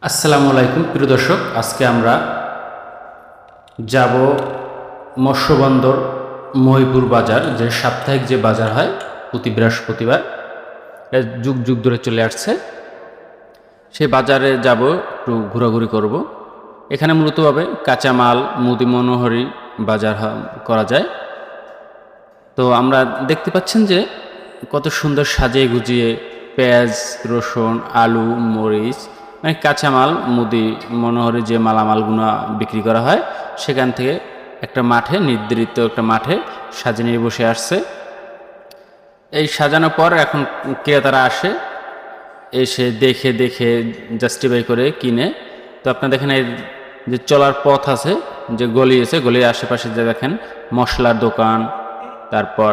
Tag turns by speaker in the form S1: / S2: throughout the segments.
S1: আসসালামু আলাইকুম প্রিয় দর্শক, আজকে আমরা যাব মৎস্যবন্দর মহিপুর বাজার, যে সাপ্তাহিক যে বাজার হয় প্রতি বৃহস্পতিবার, যুগ যুগ ধরে চলে আসছে। সেই বাজারে যাব, একটু ঘোরাঘুরি করব। এখানে মূলতভাবে কাঁচামাল মুদি মনোহরি বাজার করা যায়। তো আমরা দেখতে পাচ্ছেন যে কত সুন্দর সাজিয়ে গুজিয়ে পেঁয়াজ, রসুন, আলু, মরিচ, মানে কাঁচামাল মুদি মনোহরি যে মালামালগুলো বিক্রি করা হয়, সেখান থেকে একটা মাঠে, নির্ধারিত একটা মাঠে সাজিয়ে নিয়ে বসে আসছে। এই সাজানোর পর এখন ক্রেতারা আসে, এসে দেখে দেখে জাস্টিফাই করে কিনে। তো আপনারা দেখেন এই যে চলার পথ আছে, যে গলি আছে, গলির আশেপাশে যে দেখেন মশলার দোকান, তারপর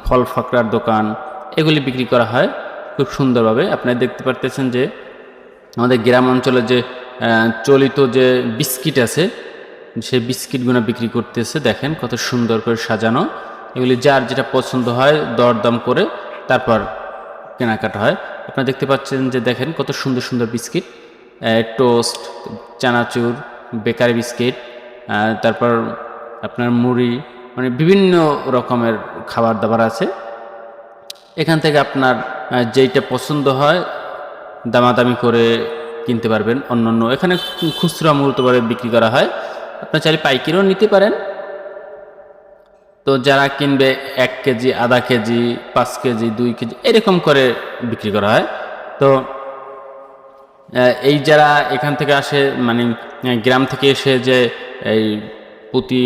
S1: ফল ফাকড়ার দোকান, এগুলি বিক্রি করা হয় খুব সুন্দরভাবে। আপনারা দেখতে পারতেছেন যে আমাদের গ্রাম অঞ্চলে যে চলিত যে বিস্কিট আছে, সেই বিস্কিটগুলো বিক্রি করতেছে। দেখেন কত সুন্দর করে সাজানো। এগুলি যার যেটা পছন্দ হয় দরদাম করে তারপর কেনাকাটা হয়। আপনারা দেখতে পাচ্ছেন যে দেখেন কত সুন্দর সুন্দর বিস্কিট, টোস্ট, চানাচুর, বেকারি বিস্কিট, তারপর আপনার মুড়ি, মানে বিভিন্ন রকমের খাবার দাবার আছে। এখান থেকে আপনার যেইটা পছন্দ হয় দামাদামি করে কিনতে পারবেন। অন্যান্য এখানে খুচরা মূল্যে বিক্রি করা হয়, আপনার চাইলে পাইকারিও নিতে পারেন। তো যারা কিনবে 1 কেজি, আধা কেজি, 5 কেজি, 2 কেজি এরকম করে বিক্রি করা হয়। তো এই যারা এখান থেকে আসে, মানে গ্রাম থেকে এসে যে এই প্রতি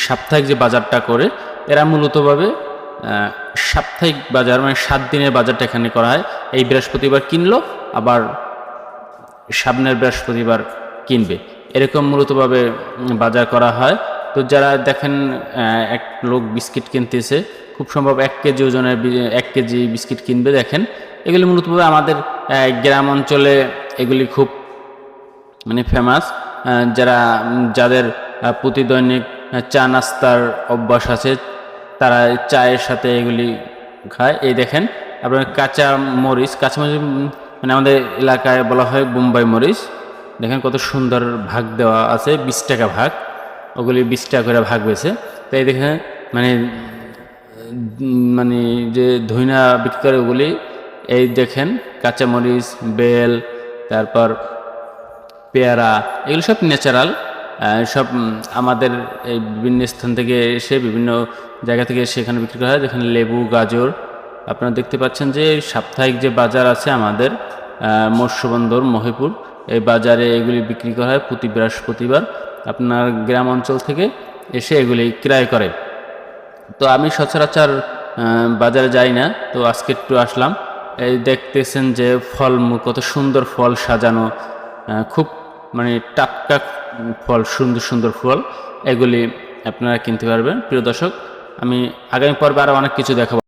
S1: সাপ্তাহিক যে বাজারটা করে, এরা মূলতভাবে সাপ্তাহিক বাজার, মানে 7 দিনের বাজারটা এখানে করা হয়। এই বৃহস্পতিবার কিনলো, আবার সামনের বৃহস্পতিবার কিনবে, এরকম মূলতভাবে বাজার করা হয়। তো যারা দেখেন এক লোক বিস্কিট কিনতেছে, খুব সম্ভব 1 কেজি ওজনের 1 কেজি বিস্কিট কিনবে। দেখেন এগুলি মূলতভাবে আমাদের গ্রাম অঞ্চলে এগুলি খুব মানে ফেমাস। যাদের প্রতিদৈনিক চা নাস্তার অভ্যাস আছে, তারা চায়ের সাথে এগুলি খায়। এই দেখেন আপনার কাঁচা মরিচ মানে আমাদের এলাকায় বলা হয় বোম্বাই মরিচ। দেখেন কত সুন্দর ভাগ দেওয়া আছে, 20 টাকা ভাগ, ওগুলি 20 টাকা করে ভাগ বেছে। তো এই দেখেন মানে মানে যে ধইনা বিক্রি করে ওগুলি, এই দেখেন কাঁচামরিচ, বেল, তারপর পেয়ারা, এগুলো সব ন্যাচারাল, সব আমাদের এই বিভিন্ন স্থান থেকে এসে, বিভিন্ন জায়গা থেকে সেখানে বিক্রি করা হয়। যেখানে লেবু, গাজর, আপনারা দেখতে পাচ্ছেন যে সাপ্তাহিক যে বাজার আছে আমাদের মৎস্যবন্দর মহিপুর, এই বাজারে এগুলি বিক্রি করা হয় প্রতি বৃহস্পতিবার। আপনার গ্রাম অঞ্চল থেকে এসে এগুলি ক্রয় করে। তো আমি সচরাচর বাজারে যাই না, তো আজকে একটু আসলাম। এই দেখতেছেন যে ফল, কত সুন্দর ফল সাজানো, খুব মানে টাটকা ফল, সুন্দর সুন্দর ফল, এগুলি আপনারা কিনতে পারবেন। প্রিয় দর্শক, আমি আগামী পর্বে আরও অনেক কিছু দেখাবো।